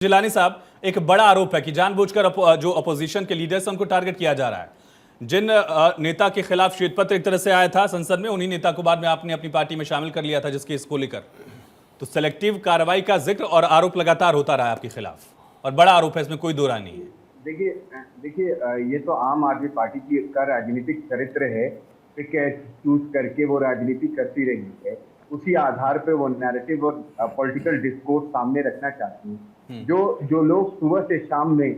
जिलानी साहब, एक बड़ा आरोप है कि जानबूझकर जो अपोजिशन के लीडर्स हैं उनको टारगेट किया जा रहा है। जिन नेता के खिलाफ श्वेत पत्र एक तरह से आया था संसद में, उन्हीं नेता को बाद में आपने अपनी पार्टी में शामिल कर लिया था, जिसके इसको लेकर तो सेलेक्टिव कार्रवाई का जिक्र और आरोप लगातार होता रहा है आपके खिलाफ, और बड़ा आरोप है, इसमें कोई दो राय नहीं है। देखिए ये तो आम आदमी पार्टी की का राजनीतिक चरित्र है कि चूज करके वो राजनीति करती रही है, उसी आधार पे वो नैरेटिव और पॉलिटिकल डिस्कोर्स सामने रखना चाहती हैं। जो लोग सुबह से शाम में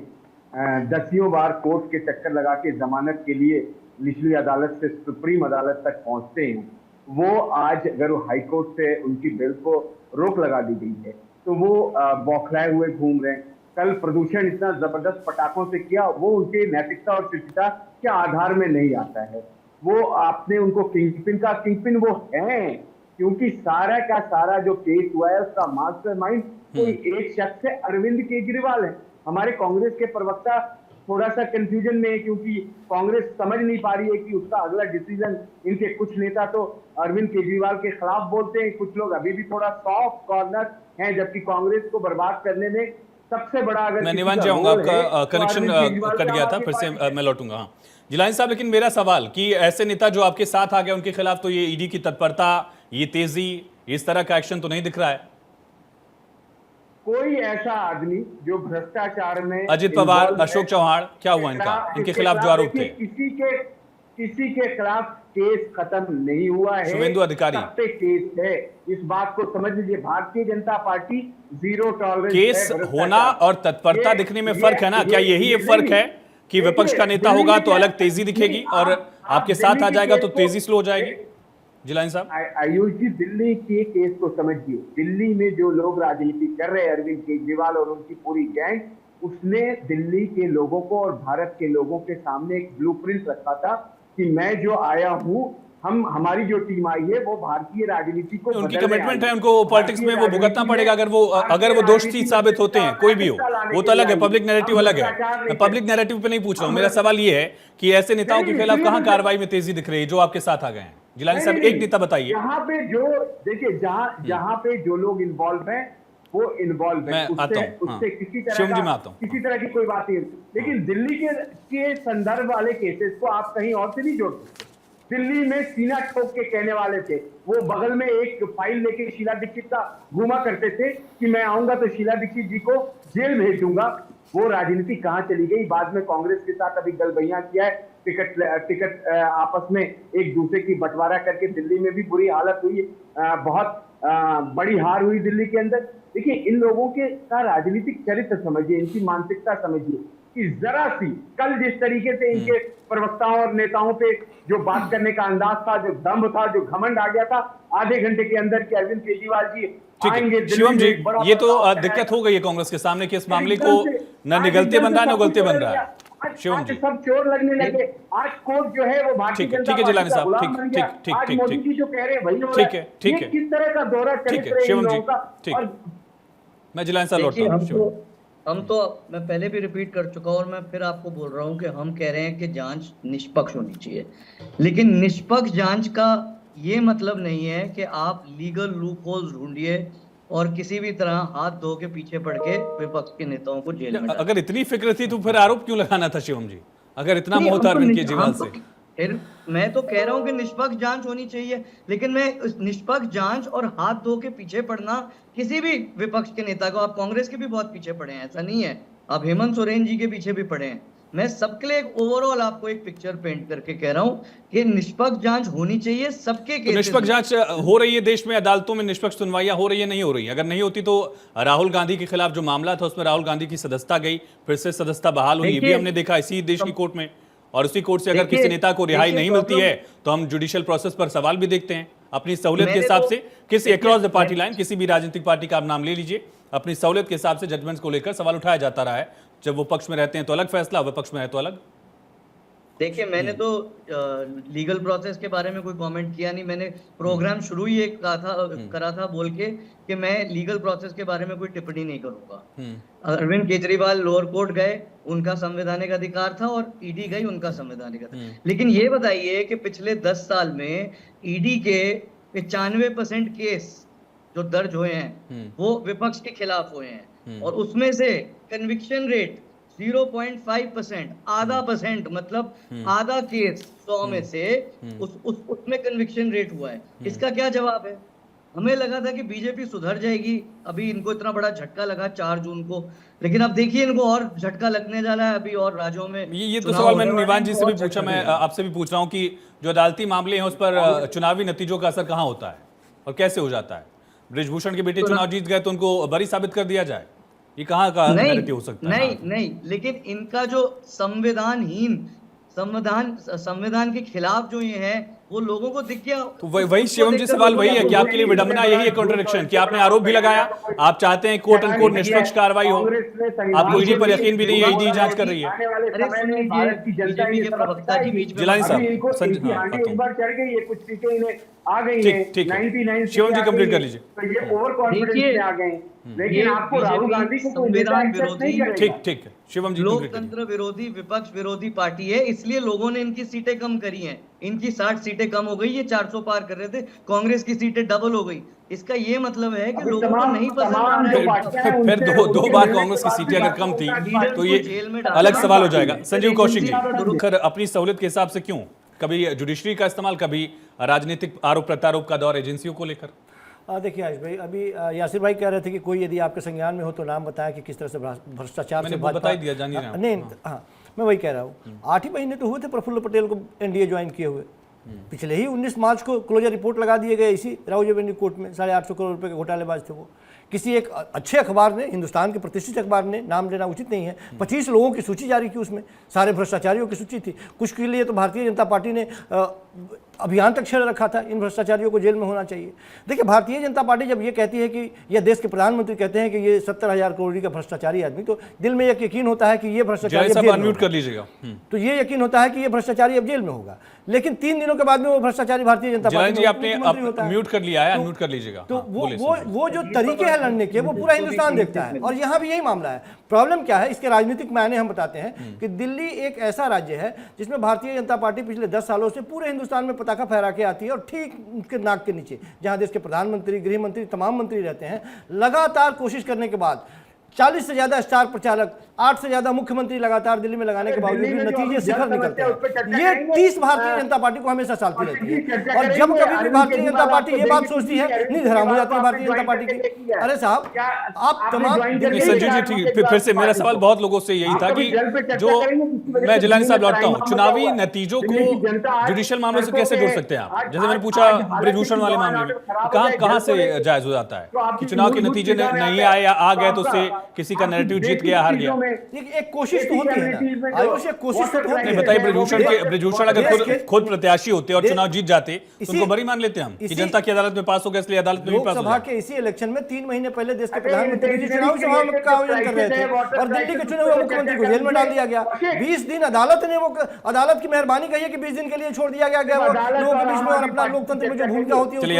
दसियों बार कोर्ट के चक्कर लगा के जमानत के लिए निचली अदालत से सुप्रीम अदालत तक पहुंचते हैं, वो आज अगर वो हाई कोर्ट से उनकी बेल को रोक लगा दी गई है तो वो बौखलाए हुए घूम रहे हैं। कल प्रदूषण इतना जबरदस्त पटाखों से किया, वो उनके नैतिकता और शिष्टता के आधार में नहीं आता है। वो आपने उनको किंगपिन वो हैं, क्योंकि सारा का सारा जो केस हुआ है उसका मास्टरमाइंड कोई एक शख्स है, अरविंद केजरीवाल है। हमारे कांग्रेस के प्रवक्ता थोड़ा सा कंफ्यूजन में है, क्योंकि कांग्रेस समझ नहीं पा रही है कि उसका अगला डिसीजन, इनके कुछ नेता तो अरविंद केजरीवाल के खिलाफ बोलते हैं, कुछ लोग अभी भी थोड़ा सॉफ्ट कॉर्नर हैं, जबकि कांग्रेस को बर्बाद करने में सबसे बड़ा अगर मैं निवान जाऊंगा, आपका कनेक्शन कट गया था, फिर से मैं लौटूंगा। हाँ जिलानी साहब, लेकिन मेरा सवाल कि ऐसे नेता जो आपके साथ आ गए उनके खिलाफ तो ये ईडी की तत्परता, ये तेजी, इस तरह का एक्शन तो नहीं दिख रहा है। कोई ऐसा आदमी जो भ्रष्टाचार में, अजित पवार, अशोक चौहान, क्या हुआ इनके खिलाफ जो आरोप थे? किसी के खिलाफ केस खत्म नहीं हुआ है, शुभेंदु अधिकारी पे केस है। इस बात को समझ लीजिए, Bharatiya Janata party zero tolerance case होना और तत्परता दिखने में फर्क है ना? क्या यही एक फर्क है कि विपक्ष का नेता होगा तो अलग तेजी दिखेगी और आपके साथ आ जाएगा तो तेजी स्लो हो जाएगी? जिलानी साहब, आयुष जी, दिल्ली के केस को समझिए। दिल्ली में जो लोग राजनीति कर रहे हैं, अरविंद केजरीवाल और उनकी पूरी गैंग, उसने दिल्ली के लोगों को और भारत के लोगों के सामने एक ब्लूप्रिंट रखा था कि मैं जो आया हूं, हमारी जो टीम आई है वो भारतीय राजनीति को, उनकी कमिटमेंट है, उनको पॉलिटिक्स में वो भुगतना पड़ेगा अगर वो दोषी साबित होते हैं, कोई भी हो, वो तो अलग है, पब्लिक नैरेटिव अलग है। मैं पब्लिक नैरेटिव पे नहीं पूछ रहा हूँ, मेरा सवाल ये है कि ऐसे नेताओं के खिलाफ कहां कार्रवाई में तेजी दिख रही है जो आपके साथ आ गए हैं? जिलानी साहब, एक नेता बताइए। यहाँ पे जो देखिए, जहाँ पे जो लोग इन्वॉल्व हैं वो इन्वॉल्व है, उससे किसी तरह की कोई बात नहीं। लेकिन दिल्ली के संदर्भ वाले केसेस को आप कहीं और से नहीं जोड़ सकते। दिल्ली में सीना ठोक के कहने वाले थे, वो बगल में एक फाइल लेके शीला दीक्षित का घूमा करते थे कि मैं आऊंगा तो शीला दीक्षित जी को जेल भेज दूंगा। वो राजनीति कहां चली गई? बाद में कांग्रेस के साथ अभी गलबैया किया है, टिकट आपस में एक दूसरे की बंटवारा करके दिल्ली में भी बुरी हालत हुई, बहुत बड़ी हार हुई दिल्ली के अंदर। देखिए, इन लोगों का राजनीतिक चरित्र समझिए, इनकी मानसिकता समझिए कि जरा सी कल जिस तरीके से इनके प्रवक्ताओं और नेताओं पे जो बात करने का अंदाज था, जो दम्भ था, जो घमंड आ गया था आधे घंटे के अंदर कि अरविंद केजरीवाल जी आएंगे। शिवम जी, ये तो दिक्कत हो गई है कांग्रेस के सामने कि इस मामले को न निगलते बन रहा है न उगलते बन रहा है। शिवम जी, सब चोर लगने लगे। आज कोर्ट जो है वो भारतीय जनता पार्टी का गुलाम बन गया। आज मोदी जी जो कह रहे हैं वही हो रहा है। ठीक है, किस तरह का दौरा चरित्र है इन लोगों का? मैं जिलानी साहब लौटता हूं। हम तो मैं पहले भी रिपीट कर चुका हूं और मैं फिर आपको बोल रहा हूं कि हम कह रहे हैं कि जांच निष्पक्ष होनी चाहिए, लेकिन निष्पक्ष जांच का ये मतलब नहीं है कि आप लीगल लूप होल्स ढूंढिए और किसी भी तरह हाथ धो के पीछे पड़ के विपक्ष के नेताओं को जेल में। अगर इतनी फिक्र थी तो फिर आरोप क्यों लगाना था शिवम जी, अगर इतना मोह था अरविंद केजरीवाल से? फिर मैं तो कह रहा हूं कि निष्पक्ष जांच होनी चाहिए, लेकिन मैं निष्पक्ष जांच और हाथ धो के पीछे पड़ना किसी भी विपक्ष के नेता को, आप कांग्रेस के भी बहुत पीछे पड़े हैं, ऐसा नहीं है, आप हेमंत सोरेन जी के पीछे भी पड़े हैं। मैं सबके लिए एक ओवरऑल आपको एक पिक्चर पेंट करके कह रहा हूं कि निष्पक्ष जांच होनी चाहिए सबके केस। निष्पक्ष जांच हो रही है देश में, अदालतों में निष्पक्ष सुनवाइयां हो रही है, नहीं हो रही है? अगर नहीं होती तो राहुल गांधी के खिलाफ जो मामला था उसमें राहुल गांधी की सदस्यता गई, फिर से सदस्यता बहाल हुई, ये भी हमने देखा इसी देश की कोर्ट में। और उसी कोर्ट से अगर किसी नेता को रिहाई नहीं मिलती है तो हम जुडिशियल प्रोसेस पर सवाल भी देखते हैं अपनी सहूलियत के हिसाब से। किसी अक्रॉस द पार्टी लाइन, किसी भी राजनीतिक पार्टी का आप नाम ले लीजिए, अपनी सहूलियत के हिसाब से जजमेंट्स को लेकर सवाल उठाया जाता रहा है। जब वो पक्ष में रहते हैं तो अलग फैसला, विपक्ष में है तो अलग। देखिए, मैंने तो लीगल प्रोसेस के बारे में कोई कमेंट किया नहीं। मैंने प्रोग्राम शुरू ही एक करा था बोल के कि मैं लीगल प्रोसेस के बारे में कोई टिप्पणी नहीं करूंगा। अरविंद केजरीवाल लोअर कोर्ट गए, उनका संवैधानिक अधिकार था, और ईडी गई, उनका संवैधानिक अधिकार। लेकिन ये बताइए कि पिछले 10 साल में ईडी के 95% केस जो दर्ज हुए हैं वो विपक्ष के खिलाफ हुए हैं। और उसमें से कन्विक्शन रेट 0.5%, आधा परसेंट, मतलब आधा केस 100 में से उसमें कन्विक्शन रेट हुआ है। इसका क्या जवाब है? हमें लगा था कि बीजेपी सुधर जाएगी, अभी इनको इतना बड़ा झटका लगा 4 जून को, लेकिन अब देखिए इनको और झटका लगने जा रहा है, अभी और राज्यों में ये तो चुनाव सवाल होने मैंने वाले निवान हैं, जी से भी और पूछा, झटका मैं लगेगा। आपसे भी पूछ रहा हूँ कि जो अदालती मामले हैं उस पर चुनावी नतीजों का असर कहाँ होता है और कैसे हो जाता है? बृजभूषण के बेटे चुनाव जीत गए तो उनको बरी साबित कर दिया जाए, ये कहाँ का नहीं नैरेटिव हो सकता है? नहीं नहीं, लेकिन इनका जो संविधान के खिलाफ जो ये है, वो लोगों को दिख गया। तो वही उसको शिवम जी, देखकर सवाल लोगों वही ने है कि आपके लिए विडंबना यही है, कॉन्ट्रडिक्शन, कि आपने आरोप भी लगाया, आप चाहते हैं कोर्ट एंड कोर्ट निष्पक्ष कार्रवाई हो, आपको ईडी पर यकीन भी नहीं है, ईडी जांच कर रही है। आने वाले अरे समय में सुन भारत की लीजिए, जनता बीजेपी ये के सबक प्रवक्ता जी सिखाएगी। बीच में जिलानी मत साहब, अभी इनको संजय, इनकी हाँ, हांडी बताऊं। एक बार चढ़ गई है, कुछ सीटें इन्हें आ गई ठीक, हैं, ठीक है। 99 शिवम जी सीटें आ कंप्लीट गई कर हैं, लीजिए। तो ये ओवर कॉन्फिडेंस देखिए, में आ गए हैं। लेकिन ये आपको राहुल बीजेपी गांधी को कोई नेता संविधान एक्सेप्ट नहीं विरोधी, करेगा। ठीक है, शिवम जी कंप्लीट करिए। लोकतंत्र विरोधी, विपक्ष विरोधी पार्टी है, इसलिए लोगों ने इनकी सीटें कम करी हैं। इनकी 60 सीटें कम हो गई, ये 400 पार कर रहे थे, कांग्रेस की सीटें डबल हो गई। इसका ये मतलब है कि अभी लोगों को नहीं पसंद आ तमाम रहा जो है। पार्टियां हैं, फिर उनसे दो उनके बार मिलने कांग्रेस के की बाद सीटें भी अगर कम थी लीडर तो को ये जेल में डाला, अलग सवाल हो जाएगा। फिर संजीव कौशिक जी, एजेंसी खैर अपनी सहूलियत के हिसाब से क्यों कभी जुडिशरी का इस्तेमाल, कभी राजनीतिक आरोप प्रत्यारोप का दौर एजेंसियों को लेकर? देखिए आयुष भाई, अभी यासिर भाई कह रहे थे कि कोई यदि आपके संज्ञान में हो तो नाम बताएं कि किस तरह से भ्रष्टाचार मैंने से वो बता ही दिया, जान ही रहे हैं। नहीं, हाँ मैं वही कह रहा हूँ। 8 ही महीने तो हुए थे प्रफुल्ल पटेल को एनडीए ज्वाइन किए हुए, पिछले ही 19 मार्च को क्लोजर रिपोर्ट लगा दिए गए इसी राहुल जवेंद्र कोर्ट में। 850 करोड़ रुपए के घोटालेबाज थे वो। किसी एक अच्छे अखबार ने, हिंदुस्तान के प्रतिष्ठित अखबार ने, नाम लेना उचित नहीं है, 25 लोगों की सूची जारी की, उसमें सारे भ्रष्टाचारियों की सूची थी। कुछ के लिए तो भारतीय जनता पार्टी ने अभियान तक छेड़ रखा था, इन भ्रष्टाचारियों को जेल में होना चाहिए। देखिए, भारतीय जनता पार्टी जब ये कहती है कि यह देश के प्रधानमंत्री कहते हैं कि ये 70,000 करोड़ का भ्रष्टाचारी आदमी, तो दिल में एक यकीन होता है कि ये भ्रष्टाचारी अनम्यूट कर लीजिएगा, तो ये यकीन होता है कि ये भ्रष्टाचारी अब जेल में होगा। लेकिन 3 दिनों के बाद में वो भ्रष्टाचारी भारतीय जनता पार्टी जी आपने म्यूट कर लिया है, अनम्यूट कर लीजिएगा। तो वो जो तरीके हैं लड़ने के, वो पूरा हिंदुस्तान देखता है। और यहाँ भी यही मामला है। प्रॉब्लम क्या है, इसके राजनीतिक मायने हम बताते हैं कि दिल्ली एक ऐसा राज्य है जिसमें भारतीय जनता पार्टी पिछले 10 सालों से पूरे हिंदुस्तान में पताका फहरा के आती है, और ठीक उसके नाक के नीचे जहां देश के प्रधानमंत्री, गृह मंत्री, तमाम मंत्री रहते हैं, लगातार कोशिश करने के बाद 40 से ज्यादा स्टार प्रचारक, 8 से ज्यादा मुख्यमंत्री लगातार दिल्ली में लगाने के बावजूद भी नतीजे शिखर निकलते हैं। ये 30 भारतीय जनता पार्टी को हमेशा सालती रहती है। और जब कभी भी भारतीय जनता पार्टी ये बात सोचती है, नींद हराम हो जाती है भारतीय जनता पार्टी की। अरे साहब, आप तमाम संजीव जी, ठीक, फिर से मेरा सवाल बहुत लोगों से यही था कि जो मैं जिलानी साहब लौटता हूँ, चुनावी नतीजों को जुडिशियल मामलों से कैसे जोड़ सकते हैं आप? जैसे मैंने पूछा बृजभूषण वाले मामले में, कहां से जायज हो जाता है कि चुनाव के नतीजे नहीं आए या आ गए तो उससे किसी का नैरेटिव जीत गया, हार गया? एक कोशिश तो होती है ना आयुष, एक कोशिश तो होती है। बताइए, बृजभूषण अगर खुद प्रत्याशी होते और चुनाव जीत जाते तो उनको बरी मान लेते हम कि जनता की अदालत में पास हो गया, इसलिए अदालत में भी पास हो लोकसभा के इसी इलेक्शन में 3 महीने पहले देश के प्रधानमंत्री जी चुनावी सभा का आयोजन कर रहे थे और दिल्ली के चुने हुए मुख्यमंत्री को जेल में डाल दिया गया। 20 दिन अदालत ने, वो अदालत की मेहरबानी कही है कि 20 दिन के लिए छोड़ दिया गया लोगों के बीच में, और अपना लोकतंत्र में जो भूमिका होती है। चलिए,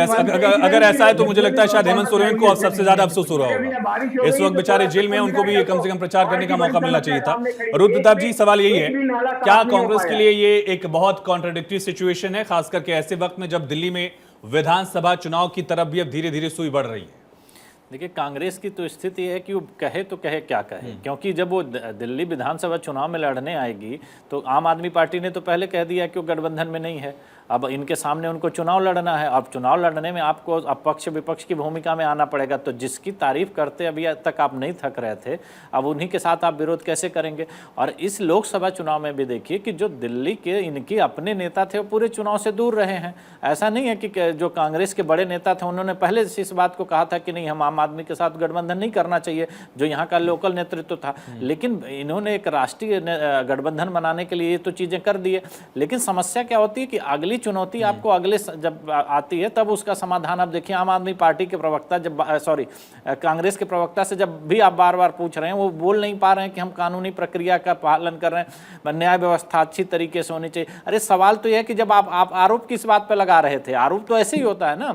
अगर ऐसा है तो मुझे लगता है शायद हेमंत सोरेन को अब सबसे ज्यादा अफसोस हो रहा होगा। इस वक्त बेचारे जेल में, उनको भी कम से कम प्रचार करने का मौका मिलना चाहिए था। रुद्र प्रताप जी, सवाल यही है, क्या कांग्रेस के लिए ये एक बहुत कॉन्ट्राडिक्टरी सिचुएशन है, खास करके ऐसे वक्त में जब दिल्ली में विधानसभा चुनाव की तरफ भी अब धीरे धीरे सुई बढ़ रही है? देखिए, कांग्रेस की तो स्थिति है कि वो कहे तो कहे क्या कहे, क्योंकि जब वो दिल्ली विधानसभा चुनाव में लड़ने आएगी तो आम आदमी पार्टी ने तो पहले कह दिया कि वो गठबंधन में नहीं है। अब इनके सामने उनको चुनाव लड़ना है। अब चुनाव लड़ने में आपको पक्ष विपक्ष की भूमिका में आना पड़ेगा। तो जिसकी तारीफ करते अभी तक आप नहीं थक रहे थे, अब उन्हीं के साथ आप विरोध कैसे करेंगे? और इस लोकसभा चुनाव में भी देखिए कि जो दिल्ली के इनके अपने नेता थे वो पूरे चुनाव से दूर रहे हैं। ऐसा नहीं है कि जो कांग्रेस के बड़े नेता थे उन्होंने पहले से इस बात को कहा था कि नहीं, हम आम आदमी के साथ गठबंधन नहीं करना चाहिए, जो यहाँ का लोकल नेतृत्व था। लेकिन इन्होंने एक राष्ट्रीय गठबंधन बनाने के लिए ये तो चीजें कर दी है। लेकिन समस्या क्या होती है कि अगली चुनौती आपको अगले जब आती है तब उसका समाधान आप देखिए। आम आदमी पार्टी के प्रवक्ता कांग्रेस के प्रवक्ता से जब भी आप बार बार पूछ रहे हैं, वो बोल नहीं पा रहे हैं कि हम कानूनी प्रक्रिया का पालन कर रहे हैं, न्याय व्यवस्था अच्छी तरीके से होनी चाहिए। अरे सवाल तो यह है कि जब आप आरोप किस बात पर लगा रहे थे? आरोप तो ऐसे ही होता है ना